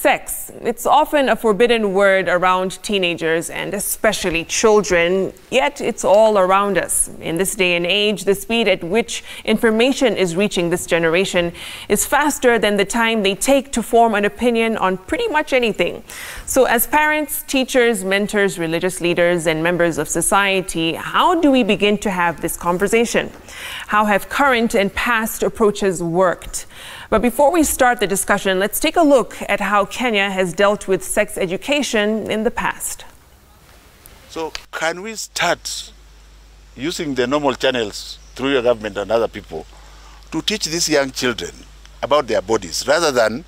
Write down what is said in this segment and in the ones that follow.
Sex. It's often a forbidden word around teenagers and especially children, yet it's all around us. In this day and age, the speed at which information is reaching this generation is faster than the time they take to form an opinion on pretty much anything. So as parents, teachers, mentors, religious leaders, and members of society, how do we begin to have this conversation? How have current and past approaches worked? But before we start the discussion, let's take a look at how Kenya has dealt with sex education in the past. So can we start using the normal channels through your government and other people to teach these young children about their bodies rather than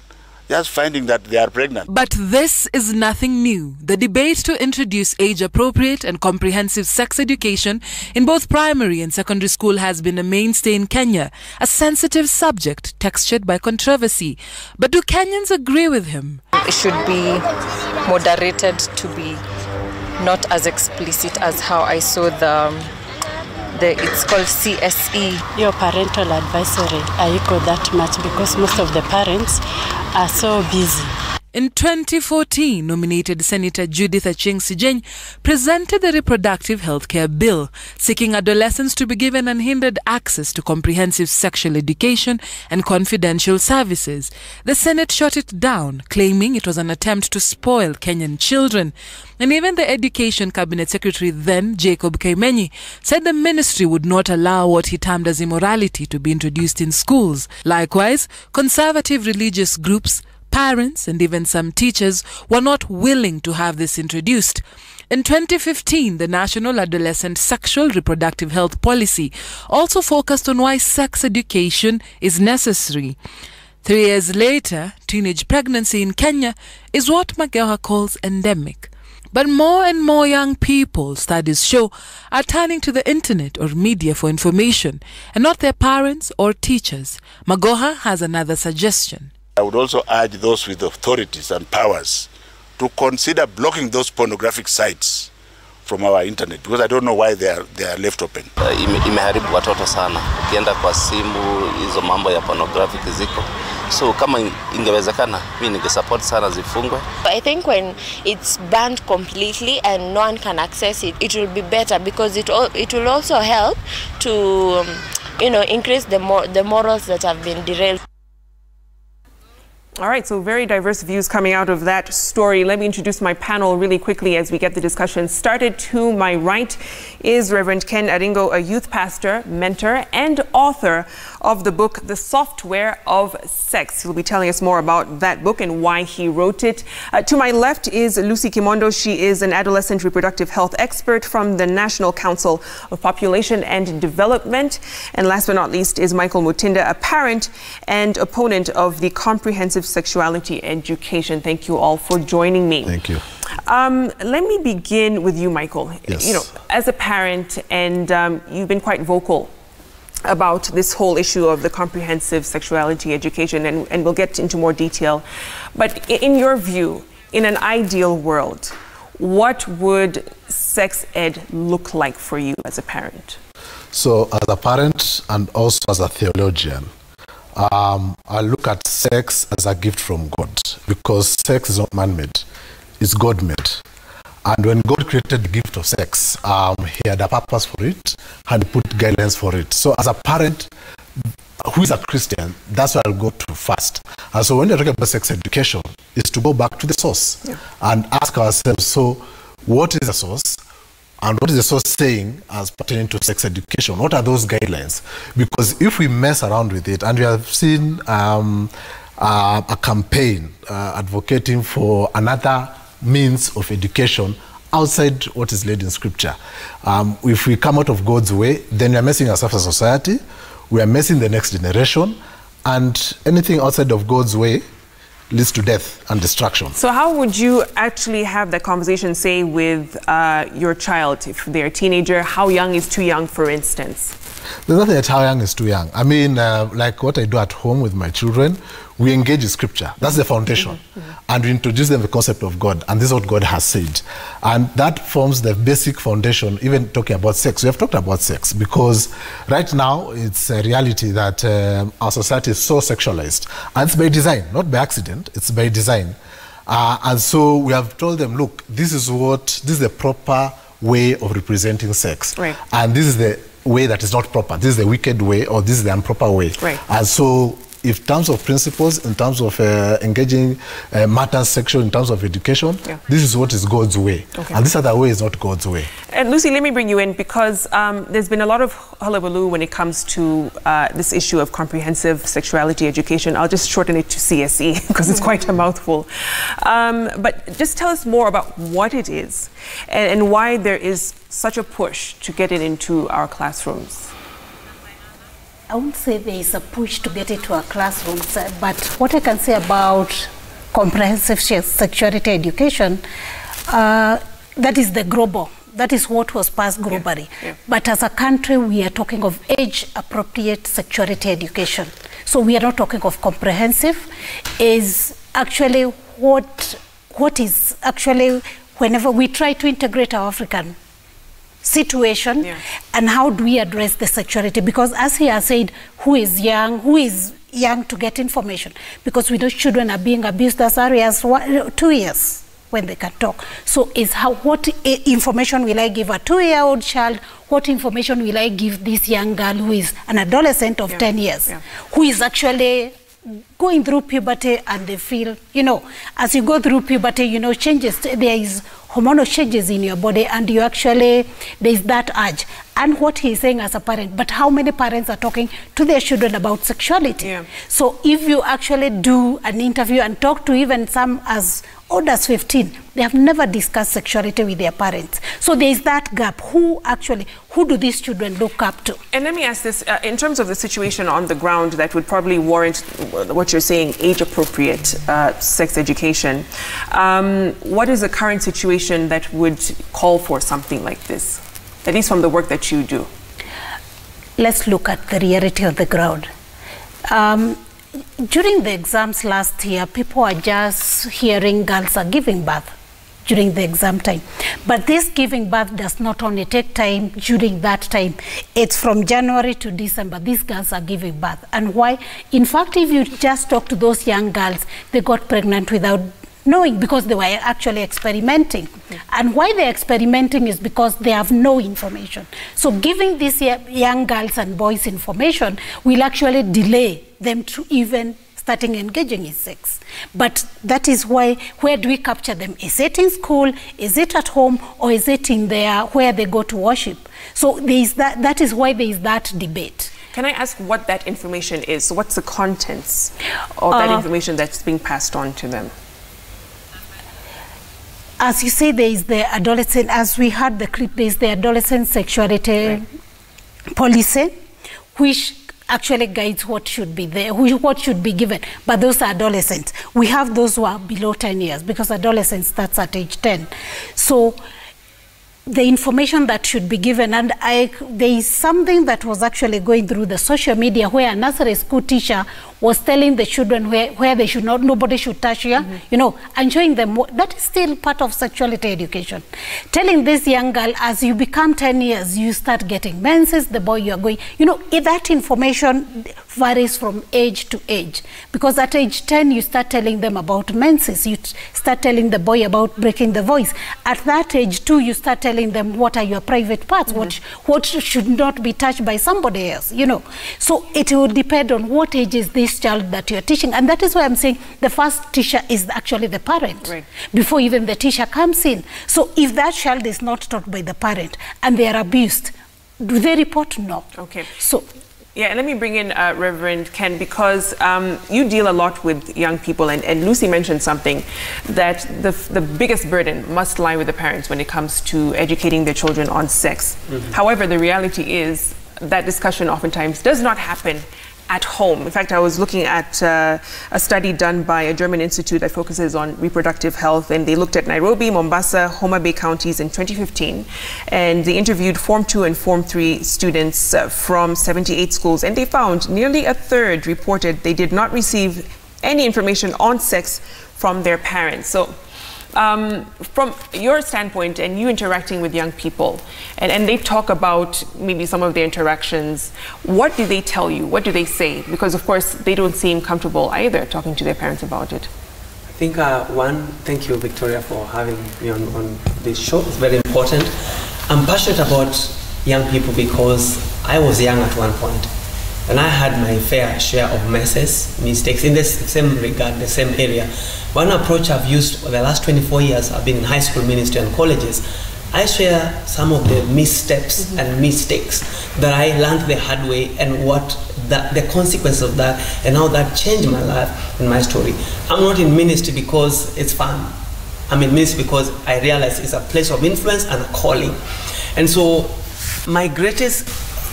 just finding that they are pregnant? But this is nothing new. The debate to introduce age-appropriate and comprehensive sex education in both primary and secondary school has been a mainstay in Kenya, a sensitive subject textured by controversy. But do Kenyans agree with him? It should be moderated to be not as explicit as how I saw it's called CSE. Your parental advisory, I echo that much because most of the parents are so busy. In 2014, nominated Senator Judith Achieng-Sijeny presented the Reproductive Healthcare Bill, seeking adolescents to be given unhindered access to comprehensive sexual education and confidential services. The Senate shot it down, claiming it was an attempt to spoil Kenyan children. And even the Education Cabinet Secretary then, Jacob Kaimenyi, said the ministry would not allow what he termed as immorality to be introduced in schools. Likewise, conservative religious groups, parents and even some teachers were not willing to have this introduced. In 2015, the National Adolescent Sexual Reproductive Health Policy also focused on why sex education is necessary. 3 years later, teenage pregnancy in Kenya is what Mageha calls endemic. But more and more young people, studies show, are turning to the internet or media for information, and not their parents or teachers. Magoha has another suggestion. I would also urge those with authorities and powers to consider blocking those pornographic sites from our internet, because I don't know why they are left open. Imeharibu watoto sana. Ukienda kwa simu, hizo mambo ya pornographic ziko. So kama ingewezekana, mimi ningesupport sana zifungwe. I think when it's banned completely and no one can access it, it will be better because it will also help to increase the morals that have been derailed. All right, so very diverse views coming out of that story. Let me introduce my panel really quickly as we get the discussion started. To my right is Rev Ken Aringo, a youth pastor, mentor, and author of the book, The Software of Sex. He'll be telling us more about that book and why he wrote it. To my left is Lucy Kimondo. She is an adolescent reproductive health expert from the National Council of Population and Development. And last but not least is Michael Mutinda, a parent and opponent of the comprehensive sexuality education. Thank you all for joining me. Thank you. Let me begin with you, Michael. Yes. As a parent, and you've been quite vocal about this whole issue of the comprehensive sexuality education, and we'll get into more detail. But in your view, in an ideal world, what would sex ed look like for you as a parent? So as a parent and also as a theologian, I look at sex as a gift from God, because sex is not man-made, it's God-made. And when God created the gift of sex, he had a purpose for it and put guidelines for it. So as a parent who is a Christian, that's what I'll go to first. And so when you're talking about sex education, is to go back to the source and ask ourselves, so what is the source? And what is the source saying as pertaining to sex education? What are those guidelines? Because if we mess around with it, and we have seen a campaign advocating for another means of education outside what is laid in Scripture. If we come out of God's way, then we are messing ourselves as a society, we are messing the next generation, and anything outside of God's way leads to death and destruction. So how would you actually have that conversation, say, with your child, if they're a teenager? How young is too young, for instance? There's nothing that how young is too young. I mean, like what I do at home with my children, we engage in Scripture. That's the foundation. And we introduce them the concept of God, and this is what God has said. And that forms the basic foundation, even talking about sex. We have talked about sex, because right now it's a reality that our society is so sexualized. And it's by design, not by accident, it's by design. And so we have told them, look, this is the proper way of representing sex. Right. And this is the way that is not proper. This is the wicked way, or this is the improper way. Right. And so, in terms of principles, in terms of engaging matters sexual, in terms of education, this is what is God's way. Okay. And this other way is not God's way. And Lucy, let me bring you in, because there's been a lot of hullabaloo when it comes to this issue of comprehensive sexuality education. I'll just shorten it to CSE because it's quite a mouthful. But just tell us more about what it is and why there is such a push to get it into our classrooms. I won't say there is a push to get it to our classrooms, but what I can say about comprehensive sexuality education, that is the global. That is what was passed globally. Yeah. But as a country, we are talking of age-appropriate sexuality education. So we are not talking of comprehensive. Is actually what is actually, whenever we try to integrate our African situation, and how do we address the sexuality, because as he has said, who is young to get information, because we know children are being abused as early as 2 years when they can talk. So is what information will I give a 2-year-old child? What information will I give this young girl who is an adolescent of 10 years, who is actually going through puberty, and they feel, as you go through puberty, changes, there is hormonal changes in your body, and you actually, there is that urge. And what he's saying as a parent, but how many parents are talking to their children about sexuality? So if you actually do an interview and talk to even some as old as 15, they have never discussed sexuality with their parents. So there is that gap. Who do these children look up to? And let me ask this, in terms of the situation on the ground that would probably warrant what you're saying, age-appropriate sex education, what is the current situation that would call for something like this, at least from the work that you do? Let's look at the reality of the ground. During the exams last year, people are just hearing girls are giving birth during the exam time. But this giving birth does not only take time during that time. It's from January to December. These girls are giving birth. And why? In fact, if you just talk to those young girls, they got pregnant without knowing, because they were actually experimenting. And why they're experimenting is because they have no information. So giving these young girls and boys information will actually delay them to even starting engaging in sex. But that is why, where do we capture them? Is it in school? Is it at home? Or is it in there where they go to worship? So there is that is why there is that debate. Can I ask what that information is? So what's the contents of that information that's being passed on to them? As you say, there is the adolescent, as we heard the clip, there is the adolescent sexuality policy, which actually guides what should be there, what should be given. But those are adolescents. We have those who are below 10 years, because adolescence starts at age 10. So the information that should be given, and there is something that was actually going through the social media where a nursery school teacher was telling the children where they should not, nobody should touch you, and showing them that is still part of sexuality education. Telling this young girl, as you become 10 years, you start getting menses, the boy you are going, that information varies from age to age. Because at age 10, you start telling them about menses, you start telling the boy about breaking the voice. At that age too, you start telling them what are your private parts, what should not be touched by somebody else, So it will depend on what age is this child that you're teaching. And that is why I'm saying the first teacher is actually the parent, before even the teacher comes in. So if that child is not taught by the parent and they are abused, do they report? No. Okay. So yeah, let me bring in Reverend Ken, because you deal a lot with young people, and Lucy mentioned something, that the biggest burden must lie with the parents when it comes to educating their children on sex. However, the reality is that discussion oftentimes does not happen at home. In fact, I was looking at a study done by a German institute that focuses on reproductive health, and they looked at Nairobi, Mombasa, Homa Bay counties in 2015, and they interviewed Form 2 and Form 3 students from 78 schools, and they found nearly a third reported they did not receive any information on sex from their parents. So from your standpoint, and you interacting with young people, and they talk about maybe some of their interactions, what do they tell you? What do they say? Because of course they don't seem comfortable either talking to their parents about it. think one, thank you, Victoria, for having me on this show. It's very important. I'm passionate about young people because I was young at one point, and I had my fair share of messes, mistakes in the same regard, the same area. One approach I've used for the last 24 years, I've been in high school ministry and colleges. I share some of the missteps and mistakes that I learned the hard way, and what the consequence of that, and how that changed my life and my story. I'm not in ministry because it's fun. I'm in ministry because I realize it's a place of influence and a calling. And so my greatest,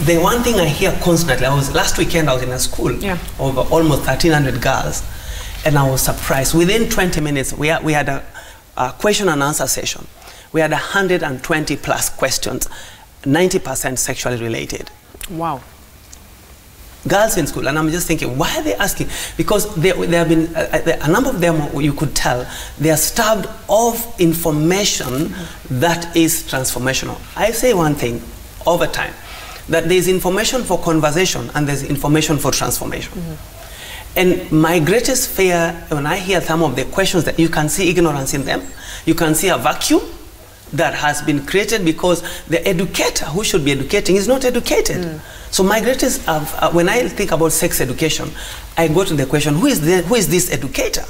the one thing I hear constantly, last weekend I was in a school of almost 1,300 girls, and I was surprised. Within 20 minutes, we had a question and answer session. We had 120 plus questions, 90% sexually related. Wow. Girls in school, and I'm just thinking, why are they asking? Because there have been, a number of them, you could tell, they are starved of information that is transformational. I say one thing over time, that there's information for conversation and there's information for transformation. And my greatest fear, when I hear some of the questions, that you can see ignorance in them, you can see a vacuum that has been created because the educator who should be educating is not educated. So my greatest, when I think about sex education, I go to the question, who is this educator?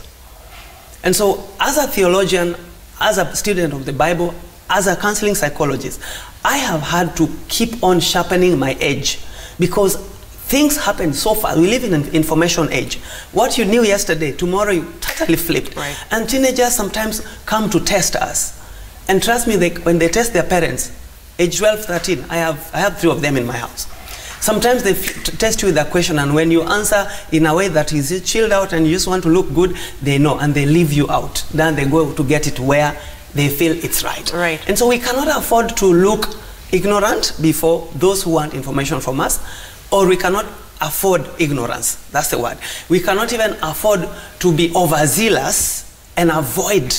And so as a theologian, as a student of the Bible, as a counseling psychologist, I have had to keep on sharpening my edge, because things happen so fast. We live in an information age. What you knew yesterday, tomorrow you totally flipped. Right. And teenagers sometimes come to test us. And trust me, when they test their parents, age 12, 13, I have 3 of them in my house. Sometimes they test you with a question, and when you answer in a way that is chilled out and you just want to look good, they know, and they leave you out. Then they go to get it where they feel it's right. Right. And so we cannot afford to look ignorant before those who want information from us, or we cannot afford ignorance. That's the word. We cannot even afford to be overzealous and avoid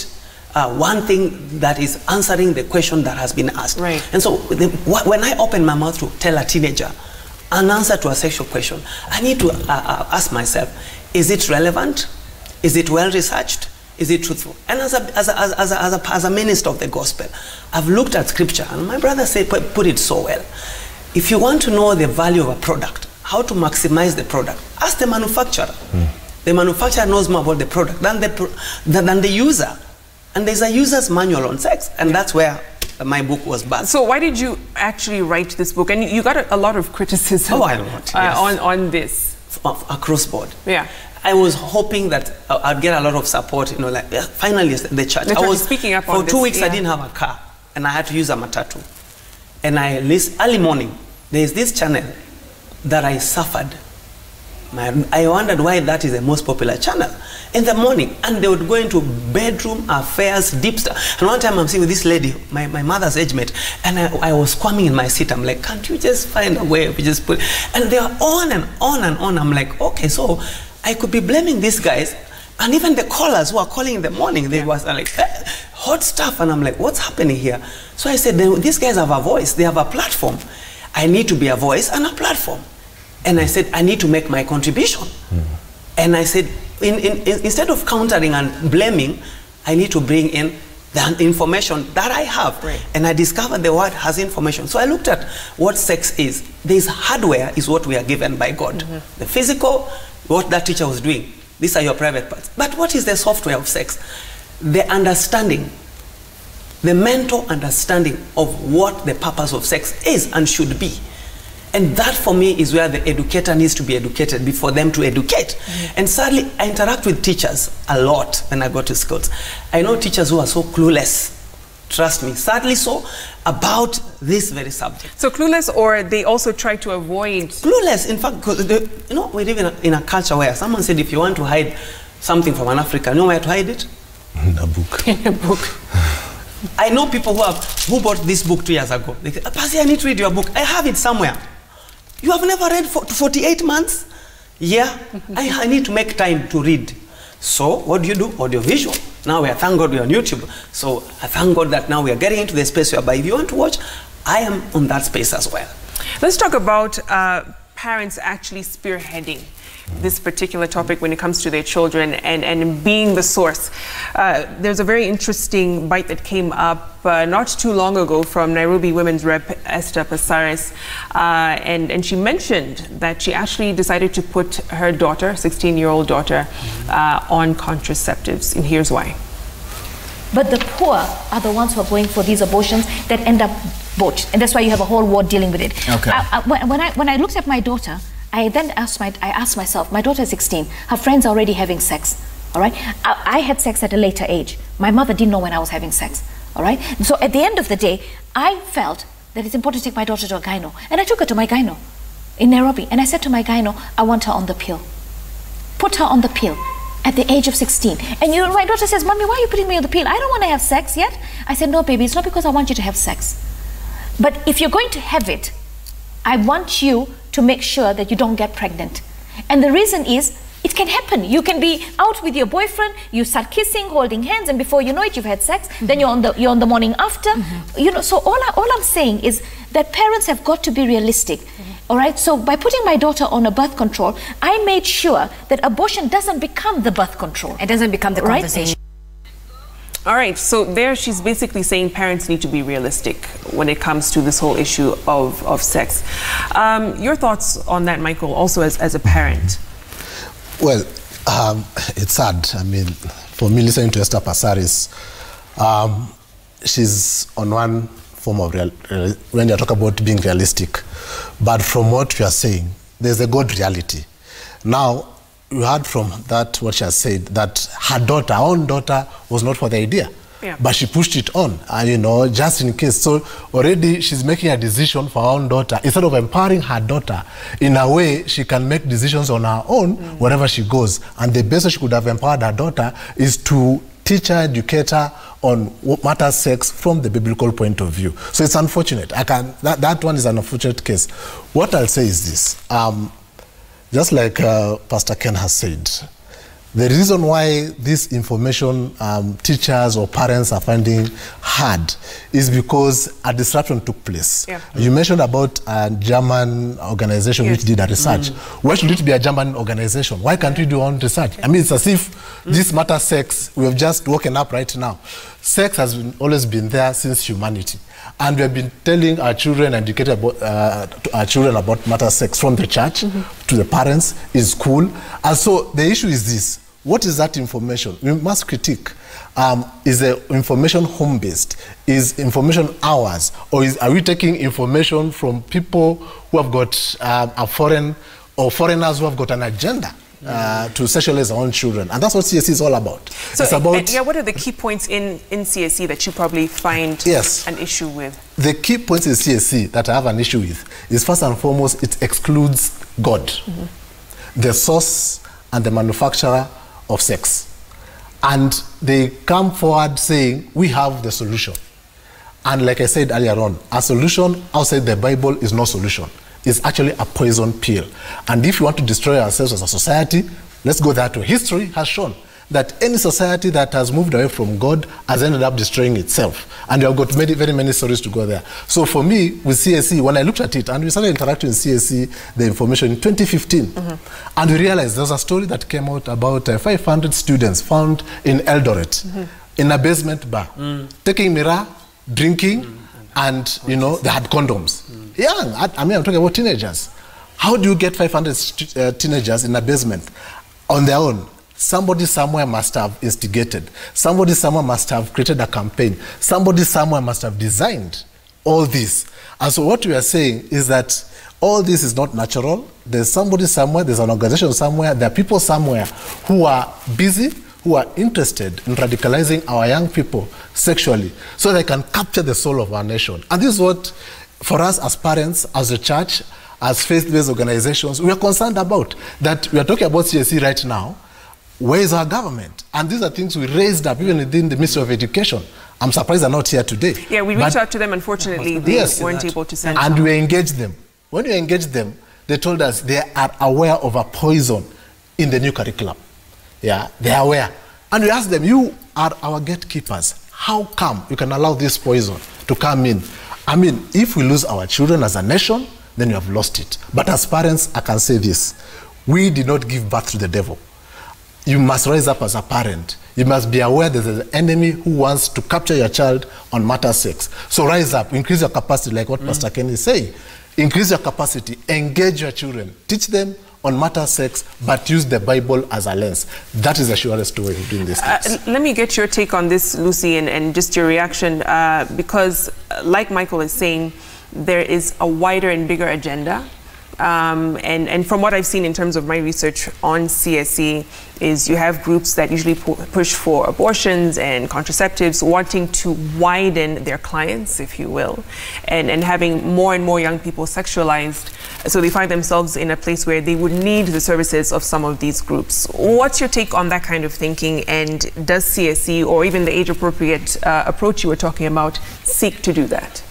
one thing that is answering the question that has been asked. Right. And so when I open my mouth to tell a teenager an answer to a sexual question, I need to ask myself, is it relevant? Is it well researched? Is it truthful? And as a minister of the gospel, I've looked at scripture, and my brother said, put it so well. If you want to know the value of a product, how to maximize the product, ask the manufacturer. The manufacturer knows more about the product than the user. And there's a user's manual on sex, and that's where my book was birthed. So why did you actually write this book? And you got a lot of criticism on this. Across board. Yeah. I was hoping that I'd get a lot of support, you know, like, finally the church. I was speaking up for on 2 weeks, this, I didn't have a car, and I had to use a matatu. And I listened early morning. There's this channel that I suffered. I wondered why that is the most popular channel in the morning, and they would go into bedroom affairs, deep stuff. And one time I'm sitting with this lady, my mother's age mate, and I was squirming in my seat. I'm like, can't you just find a way? We just put, and they are on and on and on. I'm like, okay, so I could be blaming these guys, and even the callers who are calling in the morning, they was like, hot stuff, and I'm like, what's happening here? So I said, these guys have a voice, they have a platform. I need to be a voice and a platform. And I said, I need to make my contribution. And I said, instead of countering and blaming, I need to bring in the information that I have. Right. And I discovered the word has information. So I looked at what sex is. This hardware is what we are given by God. The physical, what that teacher was doing. These are your private parts. But what is the software of sex? The understanding, the mental understanding of what the purpose of sex is and should be. And that for me is where the educator needs to be educated before them to educate. And sadly, I interact with teachers a lot when I go to schools. I know teachers who are so clueless, trust me, sadly so, about this very subject. So clueless, or they also try to avoid? Clueless, in fact, because you know, we live in a culture where someone said if you want to hide something from an African, you know where to hide it? In a book. In a book. I know people who bought this book 2 years ago. They say, Pastor, I need to read your book. I have it somewhere. You have never read for 48 months? Yeah, I need to make time to read. So what do? Audiovisual. Now thank God we're on YouTube. So I thank God that now we are getting into the space whereby if you want to watch, I am on that space as well. Let's talk about parents actually spearheading this particular topic when it comes to their children and being the source. There's a very interesting bite that came up not too long ago from Nairobi Women's Rep Esther Passaris, and she mentioned that she actually decided to put her daughter, 16-year-old daughter, on contraceptives, and here's why. But the poor are the ones who are going for these abortions that end up botched, and that's why you have a whole war dealing with it. Okay. When I looked at my daughter, I then asked myself, my daughter is 16, her friends are already having sex, all right? I had sex at a later age. My mother didn't know when I was having sex, all right? So at the end of the day, I felt that it's important to take my daughter to a gyno, and I took her to my gyno in Nairobi, and I said to my gyno, I want her on the pill. Put her on the pill at the age of 16. And my daughter says, Mommy, why are you putting me on the pill? I don't want to have sex yet. I said, no, baby, it's not because I want you to have sex. But if you're going to have it, I want you to make sure that you don't get pregnant. And the reason is, it can happen. You can be out with your boyfriend, you start kissing, holding hands, and before you know it, you've had sex. Then you're on the morning after. You know, so all I'm saying is that parents have got to be realistic. All right, so by putting my daughter on a birth control, I made sure that abortion doesn't become the birth control. It doesn't become the conversation. All right, so there she's basically saying parents need to be realistic when it comes to this whole issue of sex. Your thoughts on that, Michael, also as a parent? Well, it's sad. I mean, for me, listening to Esther Passaris, she's on one form of when you talk about being realistic. But from what you are saying, there's a God reality. Now, you heard from that what she has said, that her daughter, her own daughter, was not for the idea. Yeah. But she pushed it on, you know, just in case. So already she's making a decision for her own daughter. Instead of empowering her daughter, in a way, she can make decisions on her own wherever she goes. And the best she could have empowered her daughter is to teach her, educate her on what matters sex from the biblical point of view. So it's unfortunate. That one is an unfortunate case. What I'll say is this. Just like Pastor Ken has said, the reason why this information teachers or parents are finding hard is because a disruption took place. Yeah. You mentioned about a German organization which did a research. Why should it be a German organization? Why can't we do our own research? I mean, it's as if this matter sex, we have just woken up right now. Sex has always been there since humanity. And we have been telling our children, educating about, our children about matter sex from the church to the parents, in school. And so the issue is this. What is that information? We must critique. Is the information home-based? Is information ours? Or are we taking information from people who have got a foreign, or foreigners who have got an agenda to sexualize our own children? And that's what CSE is all about. So it's about, yeah, what are the key points in CSE that you probably find an issue with? The key points in CSE that I have an issue with is, first and foremost, it excludes God, the source and the manufacturer of sex. And they come forward saying, we have the solution. And like I said earlier on, a solution outside the Bible is no solution. It's actually a poison pill. And if you want to destroy ourselves as a society, let's go that way. History has shown that any society that has moved away from God has ended up destroying itself. And we have got very many stories to go there. So for me, with CSE, when I looked at it, and we started interacting with CSE, the information in 2015, and we realized there was a story that came out about 500 students found in Eldoret, in a basement bar, taking mirror, drinking, and, you know, they had condoms. Young, I mean, I'm talking about teenagers. How do you get 500 teenagers in a basement on their own? Somebody somewhere must have instigated. Somebody somewhere must have created a campaign. Somebody somewhere must have designed all this. And so what we are saying is that all this is not natural. There's somebody somewhere, there's an organization somewhere, there are people somewhere who are busy, who are interested in radicalizing our young people sexually so they can capture the soul of our nation. And this is what, for us as parents, as a church, as faith-based organizations, we are concerned about. That we are talking about CSE right now. Where is our government? And these are things we raised up even within the Ministry of Education. I'm surprised they're not here today. Yeah, we reached out to them. Unfortunately, they weren't able to send. And we engaged them. When we engaged them, they told us they are aware of a poison in the new curriculum. Yeah, they are aware. And we asked them, you are our gatekeepers. How come you can allow this poison to come in? I mean, if we lose our children as a nation, then we have lost it. But as parents, I can say this. We did not give birth to the devil. You must rise up as a parent. You must be aware there's an enemy who wants to capture your child on matter sex. So rise up, increase your capacity, like what Pastor Ken is saying. Increase your capacity, engage your children, teach them on matter sex, but use the Bible as a lens. That is the surest way of doing this. Let me get your take on this, Lucy, and just your reaction, because like Michael is saying, there is a wider and bigger agenda. And from what I've seen in terms of my research on CSE is you have groups that usually push for abortions and contraceptives, wanting to widen their clients, if you will, and having more and more young people sexualized, so they find themselves in a place where they would need the services of some of these groups. What's your take on that kind of thinking, and does CSE or even the age-appropriate approach you were talking about seek to do that?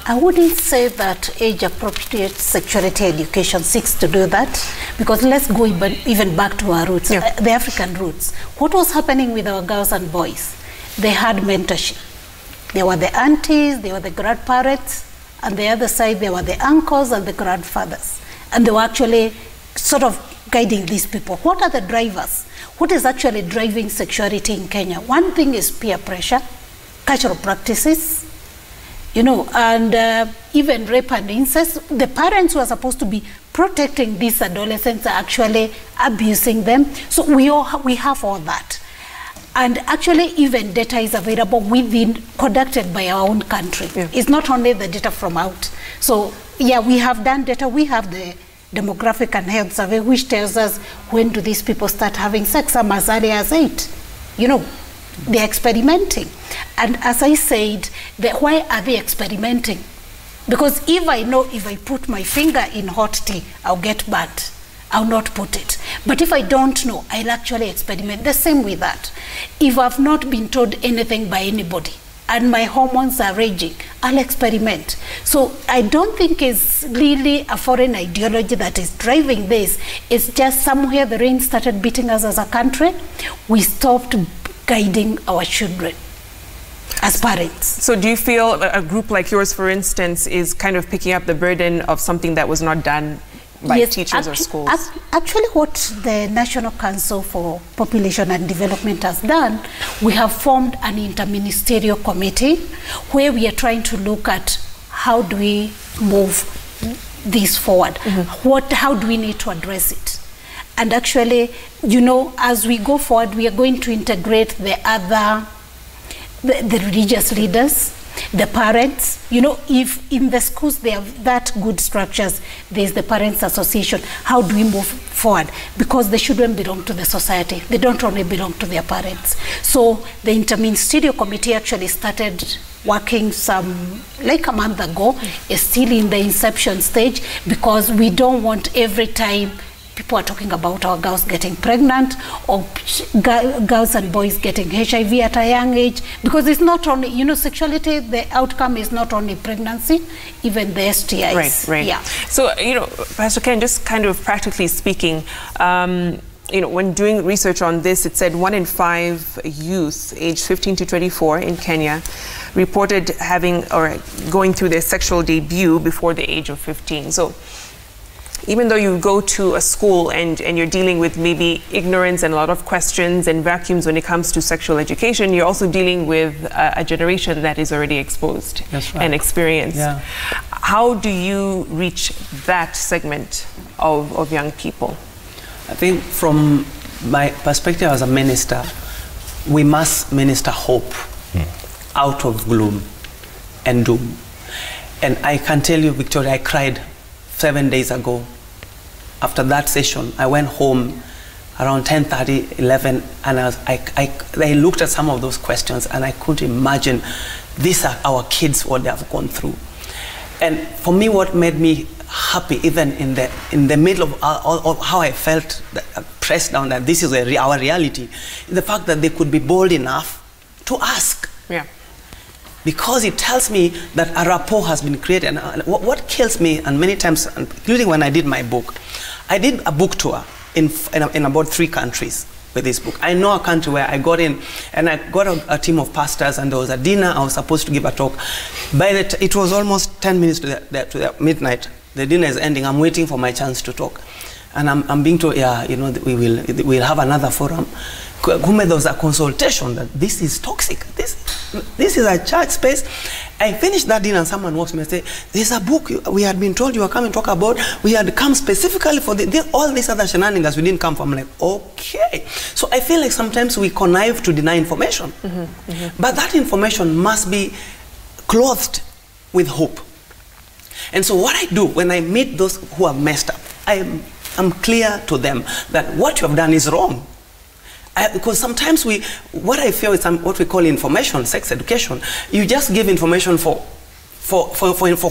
I wouldn't say that age-appropriate sexuality education seeks to do that, because let's go even back to our roots, the African roots. What was happening with our girls and boys? They had mentorship. There were the aunties, there were the grandparents, and the other side there were the uncles and the grandfathers. And they were actually sort of guiding these people. What are the drivers? What is actually driving sexuality in Kenya? One thing is peer pressure, cultural practices, you know, and even rape and incest. The parents who are supposed to be protecting these adolescents are actually abusing them. So we have all that. And actually even data is available within, conducted by our own country. It's not only the data from out. So yeah, we have done data. We have the demographic and health survey, which tells us when do these people start having sex, some as early as 8, you know. They're experimenting. And as I said, why are they experimenting? Because if I know if I put my finger in hot tea, I'll get burnt. I'll not put it. But if I don't know, I'll actually experiment. The same with that. If I've not been told anything by anybody and my hormones are raging, I'll experiment. So I don't think it's really a foreign ideology that is driving this. It's just somewhere the rain started beating us as a country. We stopped guiding our children as parents. So do you feel a group like yours, for instance, is kind of picking up the burden of something that was not done by teachers or schools? Actually, what the National Council for Population and Development has done, we have formed an interministerial committee where we are trying to look at how do we move this forward? How do we need to address it? And actually, you know, as we go forward, we are going to integrate the religious leaders, the parents. You know, if in the schools they have that good structures, there's the Parents Association. How do we move forward? Because the children belong to the society. They don't only belong to their parents. So the Interministerial Committee actually started working like a month ago. Is still in the inception stage, because we don't want every time people are talking about our girls getting pregnant or girls and boys getting HIV at a young age, because it's not only, you know, sexuality, the outcome is not only pregnancy, even the STIs. Right. Yeah. So, you know, Pastor Ken, just kind of practically speaking, you know, when doing research on this, it said 1 in 5 youth aged 15 to 24 in Kenya reported having or going through their sexual debut before the age of 15. So even though you go to a school and you're dealing with maybe ignorance and a lot of questions and vacuums when it comes to sexual education, you're also dealing with a generation that is already exposed and experienced. Yeah. How do you reach that segment of young people? I think from my perspective as a minister, we must minister hope out of gloom and doom. And I can tell you, Victoria, I cried 7 days ago. After that session, I went home around 10:30, 11, and I looked at some of those questions and I could imagine these are our kids, what they have gone through. And for me, what made me happy, even in the middle of how I felt pressed down that this is our reality, is the fact that they could be bold enough to ask. Yeah. Because it tells me that a rapport has been created. And what kills me, and many times, including when I did my book, I did a book tour in about 3 countries with this book. I know a country where I got in, and I got a team of pastors, and there was a dinner. I was supposed to give a talk. It was almost 10 minutes to the midnight. The dinner is ending. I'm waiting for my chance to talk. And I'm being told, yeah, you know, we'll have another forum. There was a consultation that this is toxic. This is a church space. I finished that dinner and someone walks me and said, there's a book we had been told you were coming to talk about. We had come specifically for all these other shenanigans we didn't come from. I'm like, okay. So I feel like sometimes we connive to deny information. But that information must be clothed with hope. And so what I do when I meet those who have messed up, I'm clear to them that what you have done is wrong. Because sometimes what I feel is what we call information, sex education. You just give information for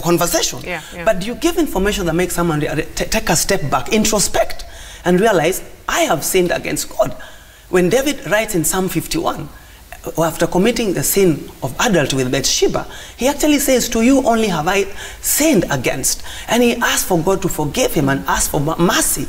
conversation. But you give information that makes someone take a step back, introspect, and realize, I have sinned against God. When David writes in Psalm 51, after committing the sin of adultery with Bathsheba, he actually says, to you only have I sinned against. And he asked for God to forgive him and ask for mercy.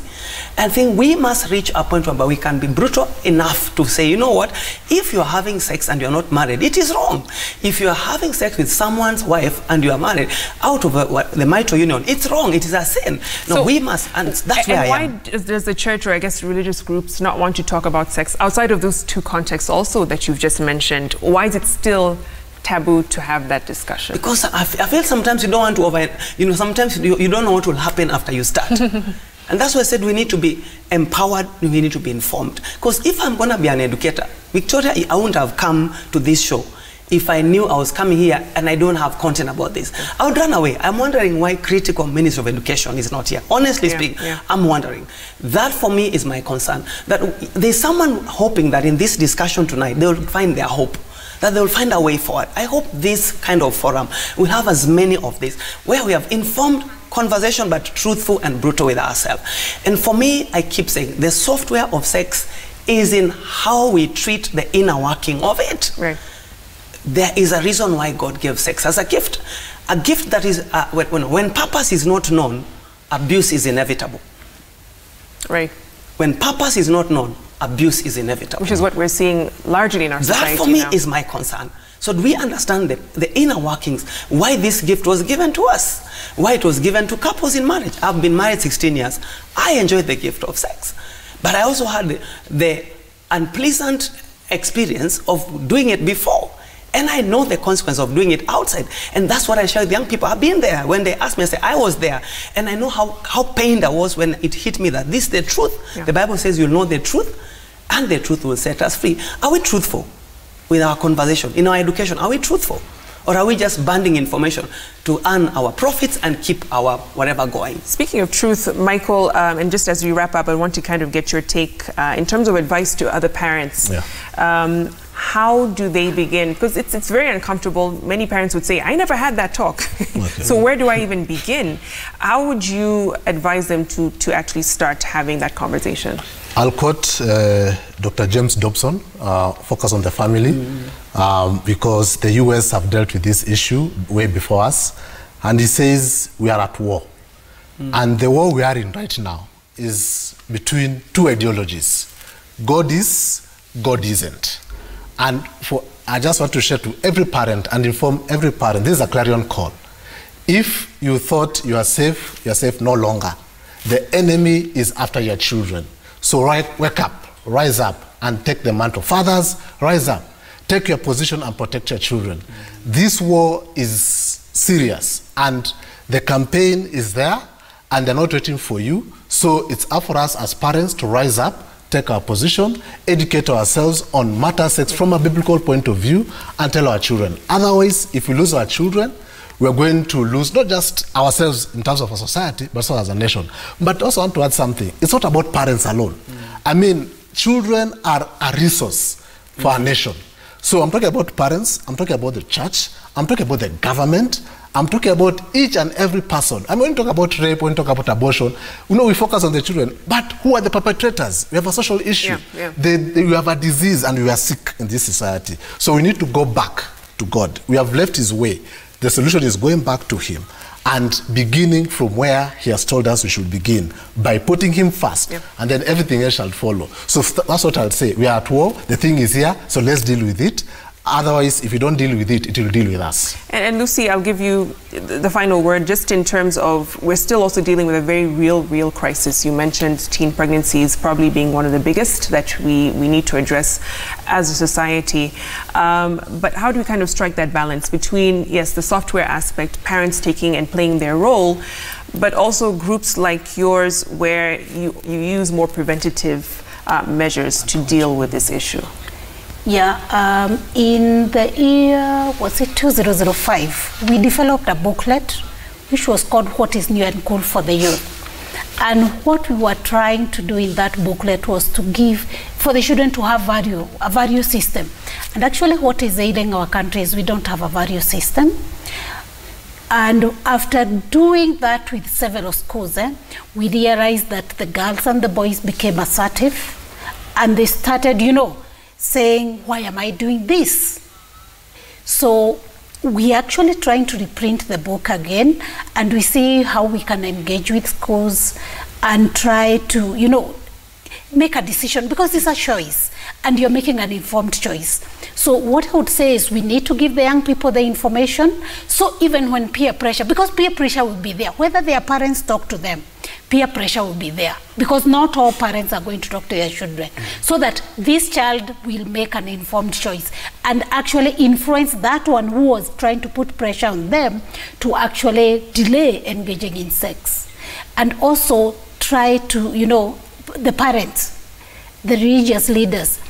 And I think we must reach a point where we can be brutal enough to say, you know what, if you're having sex and you're not married, it is wrong. If you're having sex with someone's wife and you are married, out of the marital union, it's wrong, it is a sin. No, so we must, and that's where I am. And why does the church, or I guess religious groups, not want to talk about sex outside of those two contexts also that you've just mentioned? Why is it still taboo to have that discussion? Because I feel sometimes you don't want to sometimes you don't know what will happen after you start. And that's why I said we need to be empowered, we need to be informed. Because if I'm going to be an educator, Victoria, I wouldn't have come to this show if I knew I was coming here and I don't have content about this. I would run away. I'm wondering why critical Minister of Education is not here. Honestly speaking, I'm wondering. That for me is my concern. That there's someone hoping that in this discussion tonight, they will find their hope, that they will find a way forward. I hope this kind of forum will have as many of these, where we have informed conversation, but truthful and brutal with ourselves. And for me, I keep saying, the software of sex is in how we treat the inner working of it. Right. There is a reason why God gave sex as a gift. A gift that is, when purpose is not known, abuse is inevitable. Right. When purpose is not known, abuse is inevitable. Which is what we're seeing largely in our society. That for me now is my concern. So do we understand the inner workings, why this gift was given to us, why it was given to couples in marriage? I've been married 16 years. I enjoyed the gift of sex. But I also had the unpleasant experience of doing it before. And I know the consequence of doing it outside. And that's what I share with young people. I've been there. When they ask me, I say, I was there. And I know how pained I was when it hit me that this is the truth. The Bible says you'll know the truth, and the truth will set us free. Are we truthful with our conversation, in our education? Are we truthful? Or are we just banding information to earn our profits and keep our whatever going? Speaking of truth, Michael, and just as we wrap up, I want to kind of get your take in terms of advice to other parents. How do they begin? Because it's very uncomfortable. Many parents would say, I never had that talk. So where do I even begin? How would you advise them to actually start having that conversation? I'll quote Dr. James Dobson, Focus on the Family, because the US have dealt with this issue way before us. And he says we are at war. And the war we are in right now is between two ideologies. God is, God isn't. And I just want to share to every parent and inform every parent, this is a clarion call. If you thought you are safe no longer. The enemy is after your children. So wake up, rise up, and take the mantle. Fathers, rise up. Take your position and protect your children. This war is serious, and the campaign is there, and they're not waiting for you. So it's up for us as parents to rise up, take our position, educate ourselves on matter sex from a biblical point of view, and tell our children. Otherwise, if we lose our children, we're going to lose not just ourselves in terms of a society, but also as a nation. But also I want to add something. It's not about parents alone. I mean, children are a resource for our nation. So I'm talking about parents, I'm talking about the church, I'm talking about the government, I'm talking about each and every person. I mean, when we talk about rape, when we talk about abortion, we focus on the children. But who are the perpetrators? We have a social issue. We have a disease and we are sick in this society. So we need to go back to God. We have left his way. The solution is going back to him and beginning from where he has told us we should begin, by putting him first, and then everything else shall follow. So that's what I'll say. We are at war. The thing is here, so let's deal with it. Otherwise, if you don't deal with it, it will deal with us. And Lucy, I'll give you the final word, just in terms of, we're still also dealing with a very real crisis. You mentioned teen pregnancies probably being one of the biggest that we need to address as a society. But how do we kind of strike that balance between, yes, the software aspect, parents taking and playing their role, but also groups like yours where you use more preventative measures to deal with this issue? Yeah, in the year, was it 2005, we developed a booklet which was called What is New and Cool for the Youth. And what we were trying to do in that booklet was to give, for the children to have a value system. And actually what is ailing our country is we don't have a value system. And after doing that with several schools, we realized that the girls and the boys became assertive, and they started, saying, why am I doing this? So we actually trying to reprint the book again, and we see how we can engage with schools and try to, make a decision, because it's a choice and you're making an informed choice. So what I would say is we need to give the young people the information. So even when peer pressure, because peer pressure will be there, whether their parents talk to them, peer pressure will be there, because not all parents are going to talk to their children. So that this child will make an informed choice and actually influence that one who was trying to put pressure on them to actually delay engaging in sex. And also try to, the parents, the religious leaders,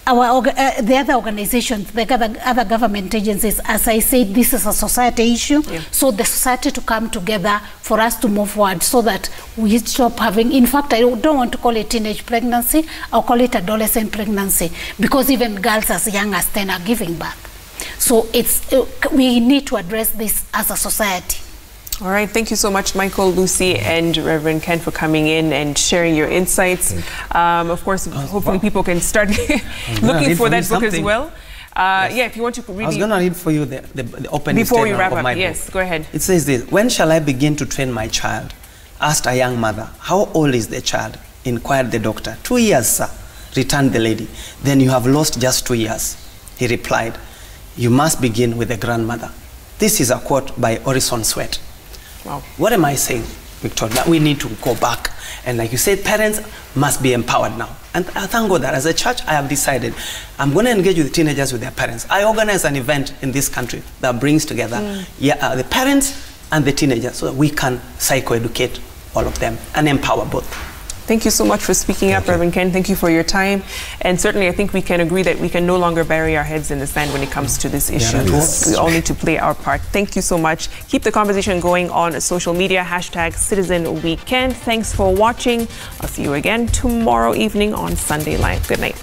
the other organizations, the other government agencies, as I said, this is a society issue. Yeah. So the society to come together for us to move forward so that we stop having, in fact, I don't want to call it teenage pregnancy, I'll call it adolescent pregnancy, because even girls as young as 10 are giving birth. So we need to address this as a society. All right, thank you so much, Michael, Lucy, and Reverend Ken for coming in and sharing your insights. Of course, hopefully people can start looking for that book as well. Yes. Yeah, if you want to read. I was going to read for you the opening before we wrap of up. my Yes, book. Go ahead. It says this: when shall I begin to train my child? Asked a young mother. How old is the child? Inquired the doctor. 2 years, sir, returned the lady. Then you have lost just 2 years. He replied, you must begin with the grandmother. This is a quote by Orison Swett. Wow. What am I saying, Victoria? That we need to go back. And like you said, parents must be empowered now. And I thank God that as a church, I have decided I'm going to engage with teenagers with their parents. I organize an event in this country that brings together the parents and the teenagers so that we can psychoeducate all of them and empower both. Thank you so much for speaking up, Reverend Ken. Thank you for your time. And certainly, I think we can agree that we can no longer bury our heads in the sand when it comes to this issue. We all need to play our part. Thank you so much. Keep the conversation going on social media, #CitizenWeekend. Thanks for watching. I'll see you again tomorrow evening on Sunday Live. Good night.